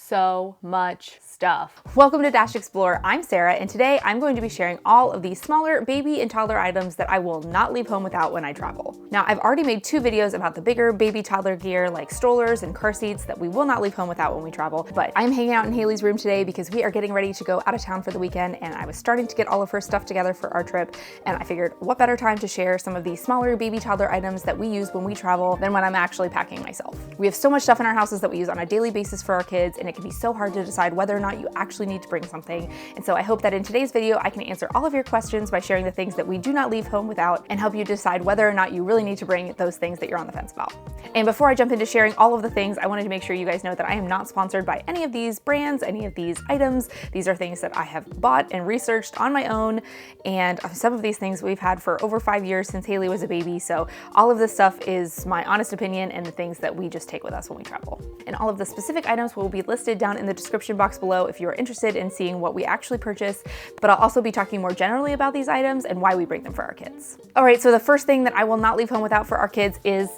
so much stuff. Welcome to Dash Explore. I'm Sarah, and today I'm going to be sharing all of the smaller baby and toddler items that I will not leave home without when I travel. Now, I've already made 2 videos about the bigger baby toddler gear like strollers and car seats that we will not leave home without when we travel, but I'm hanging out in Haley's room today because we are getting ready to go out of town for the weekend, and I was starting to get all of her stuff together for our trip, and I figured what better time to share some of these smaller baby toddler items that we use when we travel than when I'm actually packing myself. We have so much stuff in our houses that we use on a daily basis for our kids, and it can be so hard to decide whether or not you actually need to bring something. And so I hope that in today's video, I can answer all of your questions by sharing the things that we do not leave home without and help you decide whether or not you really need to bring those things that you're on the fence about. And before I jump into sharing all of the things, I wanted to make sure you guys know that I am not sponsored by any of these brands, any of these items. These are things that I have bought and researched on my own. And some of these things we've had for over 5 years since Haley was a baby. So all of this stuff is my honest opinion and the things that we just take with us when we travel. And all of the specific items will be listed down in the description box below if you are interested in seeing what we actually purchase, but I'll also be talking more generally about these items and why we bring them for our kids. All right, so the first thing that I will not leave home without for our kids is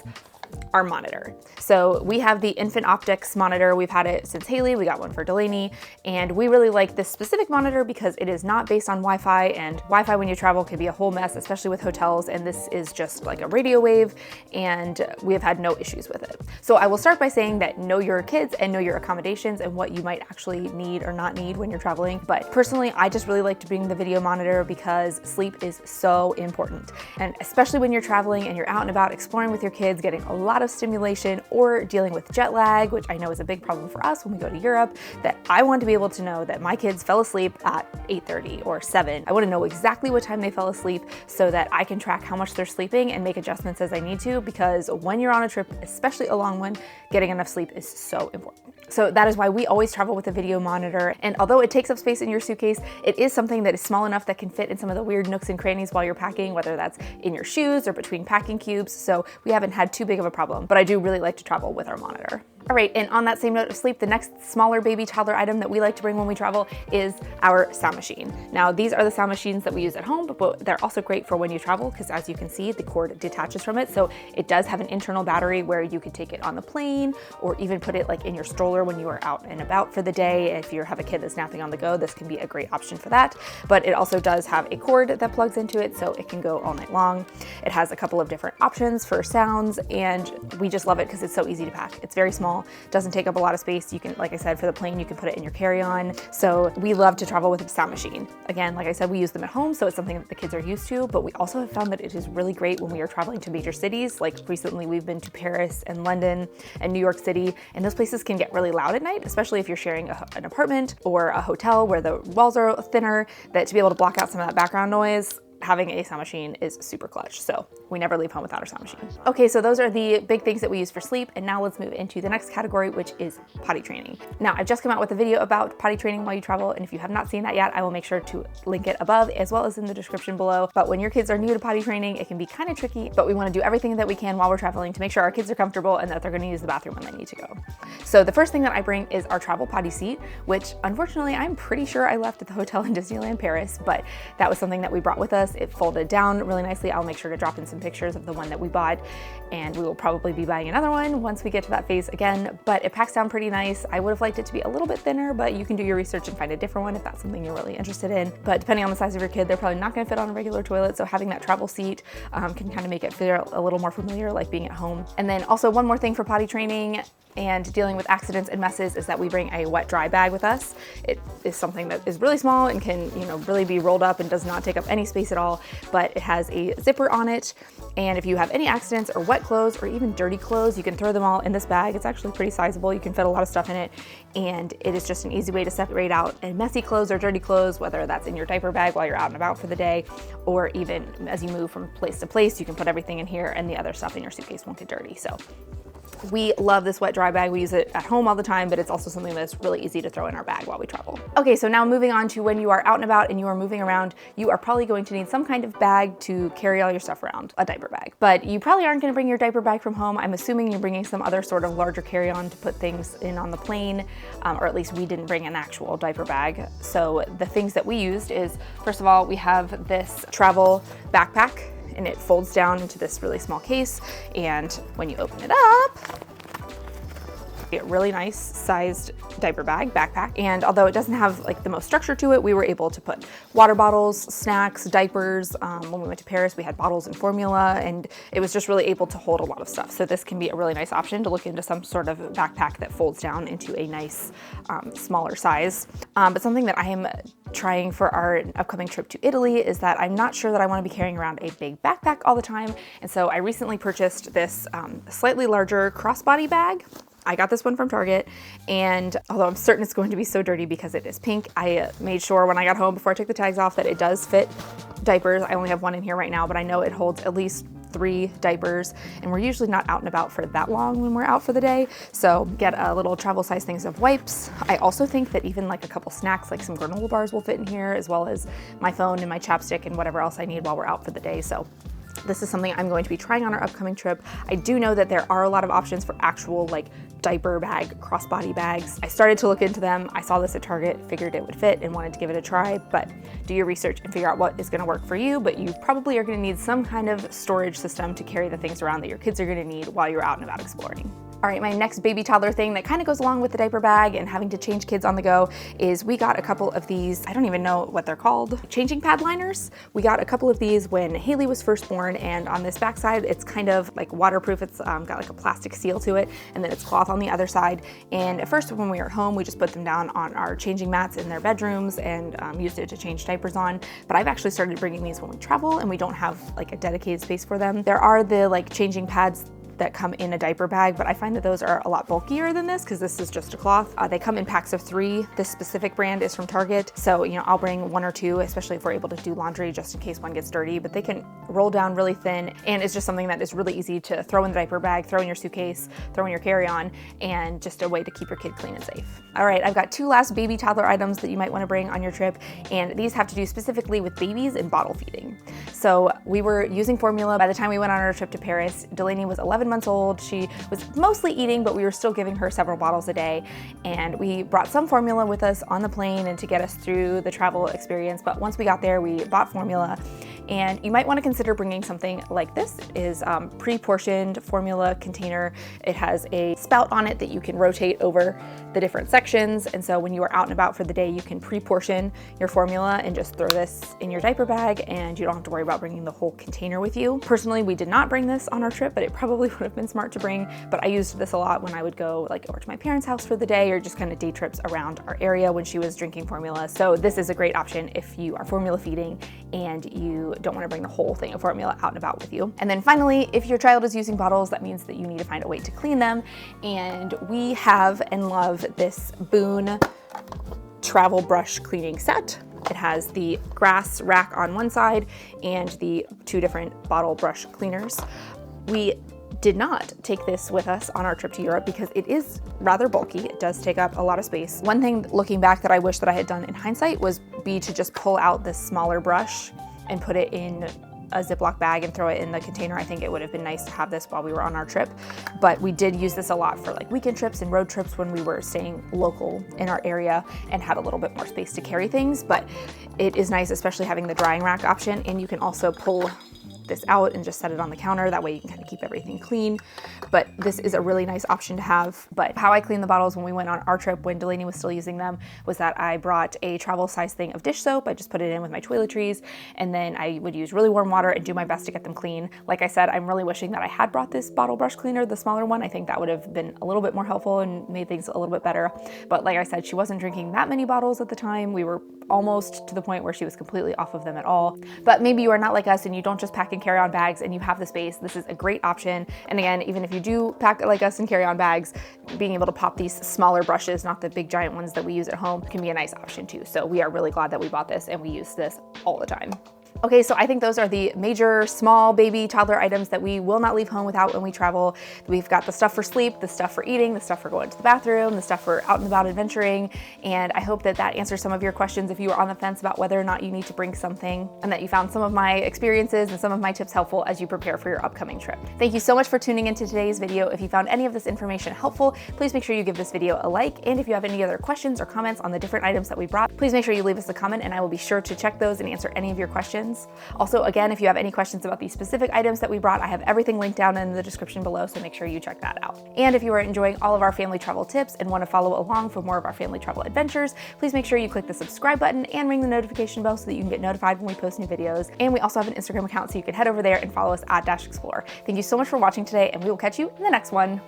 our monitor. So we have the Infant Optics monitor. We've had it since Haley. We got one for Delaney, and we really like this specific monitor because it is not based on Wi-Fi, and Wi-Fi when you travel can be a whole mess, especially with hotels, and this is just like a radio wave, and we have had no issues with it. So I will start by saying that know your kids and know your accommodations and what you might actually need or not need when you're traveling. But personally, I just really like to bring the video monitor because sleep is so important. And especially when you're traveling and you're out and about exploring with your kids, getting a lot of stimulation or dealing with jet lag, which I know is a big problem for us when we go to Europe, that I want to be able to know that my kids fell asleep at 8:30 or 7. I want to know exactly what time they fell asleep so that I can track how much they're sleeping and make adjustments as I need to, because when you're on a trip, especially a long one, getting enough sleep is so important. So that is why we always travel with a video monitor. And although it takes up space in your suitcase, it is something that is small enough that can fit in some of the weird nooks and crannies while you're packing, whether that's in your shoes or between packing cubes. So we haven't had too big of a problem, but I do really like to travel with our monitor. All right, and on that same note of sleep, the next smaller baby toddler item that we like to bring when we travel is our sound machine. Now, these are the sound machines that we use at home, but they're also great for when you travel because, as you can see, the cord detaches from it. So it does have an internal battery where you could take it on the plane or even put it like in your stroller when you are out and about for the day. If you have a kid that's napping on the go, this can be a great option for that. But it also does have a cord that plugs into it, so it can go all night long. It has a couple of different options for sounds, and we just love it because it's so easy to pack. It's very small. Doesn't take up a lot of space. You can, like I said, for the plane, you can put it in your carry-on. So we love to travel with a sound machine. Again, like I said, we use them at home, so it's something that the kids are used to, but we also have found that it is really great when we are traveling to major cities. Like recently, we've been to Paris and London and New York City, and those places can get really loud at night, especially if you're sharing an apartment or a hotel where the walls are thinner, that to be able to block out some of that background noise, having a sound machine is super clutch. So we never leave home without our sound machine. Okay, so those are the big things that we use for sleep. And now let's move into the next category, which is potty training. Now, I've just come out with a video about potty training while you travel. And if you have not seen that yet, I will make sure to link it above as well as in the description below. But when your kids are new to potty training, it can be kind of tricky, but we want to do everything that we can while we're traveling to make sure our kids are comfortable and that they're going to use the bathroom when they need to go. So the first thing that I bring is our travel potty seat, which unfortunately, I'm pretty sure I left at the hotel in Disneyland Paris, but that was something that we brought with us. It folded down really nicely. I'll make sure to drop in some pictures of the one that we bought, and we will probably be buying another one once we get to that phase again, but it packs down pretty nice. I would have liked it to be a little bit thinner, but you can do your research and find a different one if that's something you're really interested in. But depending on the size of your kid, they're probably not going to fit on a regular toilet, so having that travel seat can kind of make it feel a little more familiar, like being at home. And then also one more thing for potty training and dealing with accidents and messes is that we bring a wet dry bag with us. It is something that is really small and can, really be rolled up and does not take up any space at all, but it has a zipper on it. And if you have any accidents or wet clothes or even dirty clothes, you can throw them all in this bag. It's actually pretty sizable. You can fit a lot of stuff in it. And it is just an easy way to separate out messy clothes or dirty clothes, whether that's in your diaper bag while you're out and about for the day, or even as you move from place to place, you can put everything in here and the other stuff in your suitcase won't get dirty. So we love this wet dry bag. We use it at home all the time, but it's also something that's really easy to throw in our bag while we travel. Okay, so now moving on to when you are out and about and you are moving around, you are probably going to need some kind of bag to carry all your stuff around, a diaper bag. But you probably aren't gonna bring your diaper bag from home. I'm assuming you're bringing some other sort of larger carry-on to put things in on the plane, or at least we didn't bring an actual diaper bag. So the things that we used is, first of all, we have this travel backpack, and it folds down into this really small case. And when you open it up, a really nice sized diaper bag, backpack. And although it doesn't have like the most structure to it, we were able to put water bottles, snacks, diapers. When we went to Paris, we had bottles and formula, and it was just really able to hold a lot of stuff. So this can be a really nice option to look into some sort of backpack that folds down into a nice smaller size. But something that I am trying for our upcoming trip to Italy is that I'm not sure that I want to be carrying around a big backpack all the time. And so I recently purchased this slightly larger crossbody bag. I got this one from Target, and although I'm certain it's going to be so dirty because it is pink, I made sure when I got home before I took the tags off that it does fit diapers. I only have one in here right now, but I know it holds at least 3 diapers, and we're usually not out and about for that long when we're out for the day. So get a little travel size things of wipes. I also think that even like a couple snacks, like some granola bars will fit in here, as well as my phone and my chapstick and whatever else I need while we're out for the day. So this is something I'm going to be trying on our upcoming trip. I do know that there are a lot of options for actual like diaper bag, crossbody bags. I started to look into them. I saw this at Target, figured it would fit and wanted to give it a try, but do your research and figure out what is gonna work for you. But you probably are gonna need some kind of storage system to carry the things around that your kids are gonna need while you're out and about exploring. All right, my next baby toddler thing that kind of goes along with the diaper bag and having to change kids on the go is we got a couple of these, I don't even know what they're called, changing pad liners. We got a couple of these when Haley was first born, and on this backside, it's kind of like waterproof. It's got like a plastic seal to it, and then it's cloth on the other side. And at first, when we were at home, we just put them down on our changing mats in their bedrooms and used it to change diapers on. But I've actually started bringing these when we travel and we don't have like a dedicated space for them. There are the like changing pads that come in a diaper bag, but I find that those are a lot bulkier than this because this is just a cloth. They come in packs of 3. This specific brand is from Target. So, you know, I'll bring 1 or 2, especially if we're able to do laundry just in case one gets dirty, but they can roll down really thin, and it's just something that is really easy to throw in the diaper bag, throw in your suitcase, throw in your carry-on, and just a way to keep your kid clean and safe. All right, I've got 2 last baby toddler items that you might want to bring on your trip, and these have to do specifically with babies and bottle feeding. So we were using formula by the time we went on our trip to Paris. Delaney was 11 months old. She was mostly eating, but we were still giving her several bottles a day. And we brought some formula with us on the plane and to get us through the travel experience. But once we got there, we bought formula. And you might want to consider bringing something like this. It is pre-portioned formula container. It has a spout on it that you can rotate over the different sections. And so when you are out and about for the day, you can pre-portion your formula and just throw this in your diaper bag, and you don't have to worry about bringing the whole container with you. Personally, we did not bring this on our trip, but it probably would have been smart to bring. But I used this a lot when I would go like over to my parents' house for the day, or just kind of day trips around our area when she was drinking formula. So this is a great option if you are formula feeding and you don't want to bring the whole thing of formula out and about with you. And then finally, if your child is using bottles, that means that you need to find a way to clean them. And we have and love this Boone travel brush cleaning set. It has the grass rack on one side and the 2 different bottle brush cleaners. We did not take this with us on our trip to Europe because it is rather bulky. It does take up a lot of space. One thing looking back that I wish that I had done in hindsight was to just pull out this smaller brush and put it in a Ziploc bag and throw it in the container. I think it would have been nice to have this while we were on our trip, but we did use this a lot for like weekend trips and road trips when we were staying local in our area and had a little bit more space to carry things. But it is nice, especially having the drying rack option, and you can also pull this out and just set it on the counter. That way you can kind of keep everything clean. But this is a really nice option to have. But how I cleaned the bottles when we went on our trip when Delaney was still using them was that I brought a travel size thing of dish soap. I just put it in with my toiletries, and then I would use really warm water and do my best to get them clean. Like I said, I'm really wishing that I had brought this bottle brush cleaner, the smaller one. I think that would have been a little bit more helpful and made things a little bit better. But like I said, she wasn't drinking that many bottles at the time. We were almost to the point where she was completely off of them at all. But maybe you are not like us and you don't just pack and carry on bags and you have the space. This is a great option. And again, even if you do pack like us and carry on bags, being able to pop these smaller brushes, not the big giant ones that we use at home, can be a nice option too. So we are really glad that we bought this and we use this all the time. Okay, so I think those are the major small baby toddler items that we will not leave home without when we travel. We've got the stuff for sleep, the stuff for eating, the stuff for going to the bathroom, the stuff for out and about adventuring. And I hope that that answers some of your questions if you were on the fence about whether or not you need to bring something, and that you found some of my experiences and some of my tips helpful as you prepare for your upcoming trip. Thank you so much for tuning into today's video. If you found any of this information helpful, please make sure you give this video a like. And if you have any other questions or comments on the different items that we brought, please make sure you leave us a comment and I will be sure to check those and answer any of your questions. notifications. Also, again, if you have any questions about these specific items that we brought, I have everything linked down in the description below, so make sure you check that out. And if you are enjoying all of our family travel tips and want to follow along for more of our family travel adventures, please make sure you click the subscribe button and ring the notification bell so that you can get notified when we post new videos. And we also have an Instagram account, so you can head over there and follow us at Explore. Thank you so much for watching today, and we will catch you in the next one.